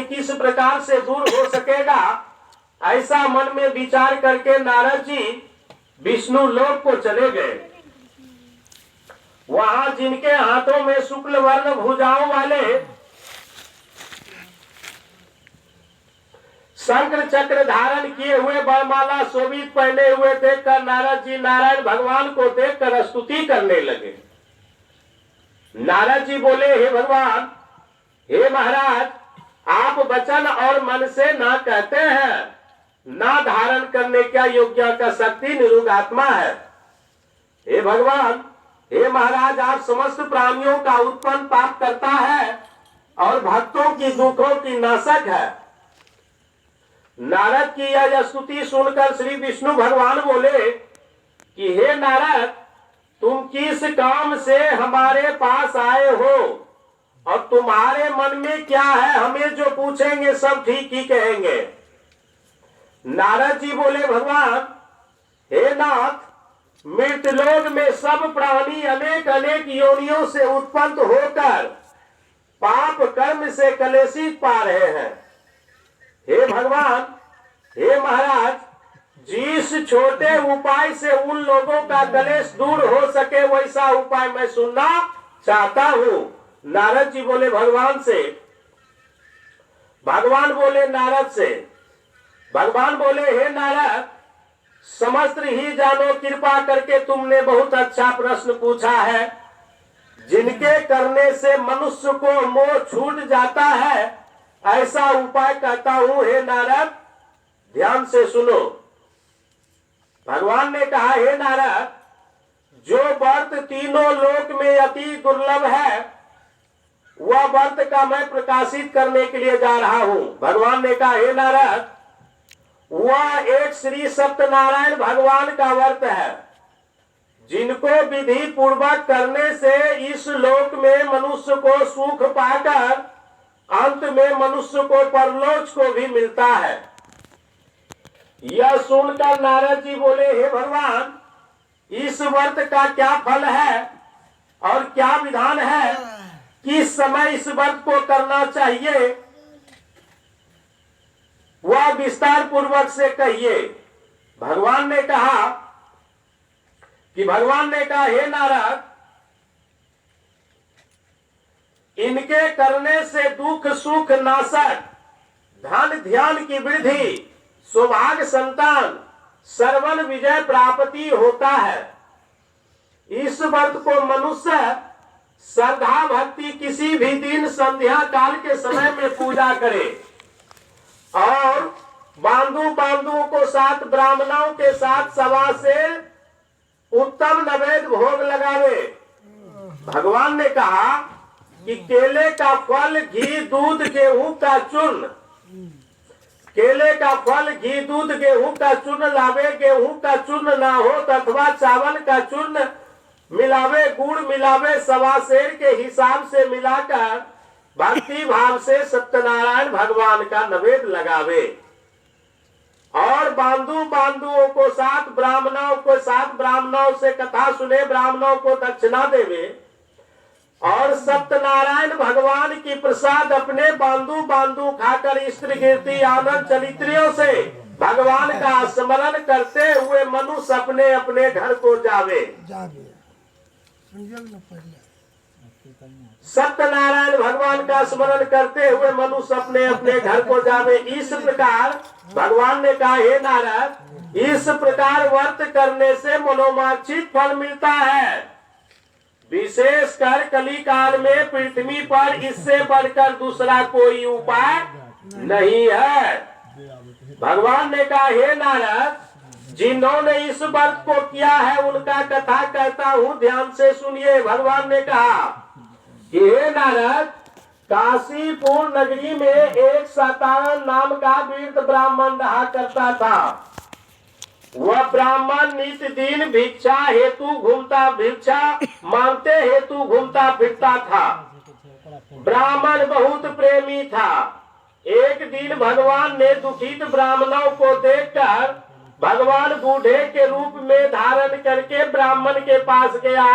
किस प्रकार से दूर हो सकेगा, ऐसा मन में विचार करके नारद जी विष्णु लोक को चले गए। वहां जिनके हाथों में शुक्ल वर्ण भुजाओं वाले शंकर चक्र धारण किए हुए वरमाला शोभित पहने हुए देखकर नारद जी नारायण भगवान को देखकर स्तुति करने लगे। नारद जी बोले, हे भगवान, हे महाराज, आप वचन और मन से ना कहते हैं, ना धारण करने का योग्य का शक्ति निरुगात्मा है। हे भगवान, हे महाराज, आप समस्त प्राणियों का उत्पन्न पाप करता है और भक्तों की दुखों की नाशक है। नारद की यह स्तुति सुनकर श्री विष्णु भगवान बोले कि हे नारद, तुम किस काम से हमारे पास आए हो और तुम्हारे मन में क्या है, हमें जो पूछेंगे सब ठीक ही कहेंगे। नारद जी बोले, भगवान, हे नाथ, मृतलोक में सब प्राणी अनेक अनेक योनियों से उत्पन्न होकर पाप कर्म से कलेशित पा रहे हैं। हे भगवान, हे महाराज, जिस छोटे उपाय से उन लोगों का कलेश दूर हो सके वैसा उपाय मैं सुनना चाहता हूँ। नारद जी बोले भगवान से, भगवान बोले नारद से, भगवान बोले, हे नारद, समस्त ही जानो, कृपा करके तुमने बहुत अच्छा प्रश्न पूछा है। जिनके करने से मनुष्य को मोह छूट जाता है ऐसा उपाय कहता हूँ। हे नारद, ध्यान से सुनो। भगवान ने कहा, हे नारद, जो व्रत तीनों लोक में अति दुर्लभ है वह व्रत का मैं प्रकाशित करने के लिए जा रहा हूँ। भगवान ने कहा, हे नारद, वह एक श्री सत्यनारायण भगवान का व्रत है जिनको विधि पूर्वक करने से इस लोक में मनुष्य को सुख पाकर अंत में मनुष्य को परलोक को भी मिलता है। यह सुनकर नारद जी बोले, हे भगवान, इस व्रत का क्या फल है और क्या विधान है, किस समय इस व्रत को करना चाहिए, वह विस्तार पूर्वक से कहिए। भगवान ने कहा हे नारद, इनके करने से दुख सुख नाशक, धन ध्यान की वृद्धि, सौभाग्य संतान, सर्वन विजय प्राप्ति होता है। इस व्रत को मनुष्य श्रद्धा भक्ति किसी भी दिन संध्या काल के समय में पूजा करे और बांधु को साथ ब्राह्मणों के साथ सभा से उत्तम नैवेद्य भोग लगावे। भगवान ने कहा कि केले का फल, घी, दूध, गेहूं का चूर्ण, केले का फल, घी, दूध, गेहूं का चूर्ण लावे, गेहूं का चूर्ण ना हो अथवा चावल का चूर्ण मिलावे, गुड़ मिलावे, सवा सेर के हिसाब से मिलाकर भक्ति भाव से सत्यनारायण भगवान का नैवेद्य लगावे और बांधुओं को साथ ब्राह्मणों से कथा सुने, ब्राह्मणों को दक्षिणा देवे और सत्यनारायण भगवान की प्रसाद अपने बांधु खाकर स्त्री कीर्ति आनंद चरित्रियों से भगवान का स्मरण करते हुए मनुष्य अपने अपने घर को जावे। सत्यनारायण भगवान का स्मरण करते हुए मनुष्य अपने अपने घर को जावे। इस प्रकार भगवान ने कहा, हे नारद, इस प्रकार व्रत करने से मनोवांछित फल मिलता है। विशेषकर कली काल में पृथ्वी पर इससे बढ़कर दूसरा कोई उपाय नहीं है। भगवान ने कहा, हे नारद, जिन्होंने इस व्रत को किया है उनका कथा कहता हूँ, ध्यान से सुनिए। भगवान ने कहा कि हे नारद, काशीपुर नगरी में एक सतारण नाम का वृद्ध ब्राह्मण रहा करता था। वह ब्राह्मण नित दिन भिक्षा मांगते हेतु घूमता फिरता था। ब्राह्मण बहुत प्रेमी था। एक दिन भगवान ने दुखित ब्राह्मणों को देखकर भगवान बूढ़े के रूप में धारण करके ब्राह्मण के पास गया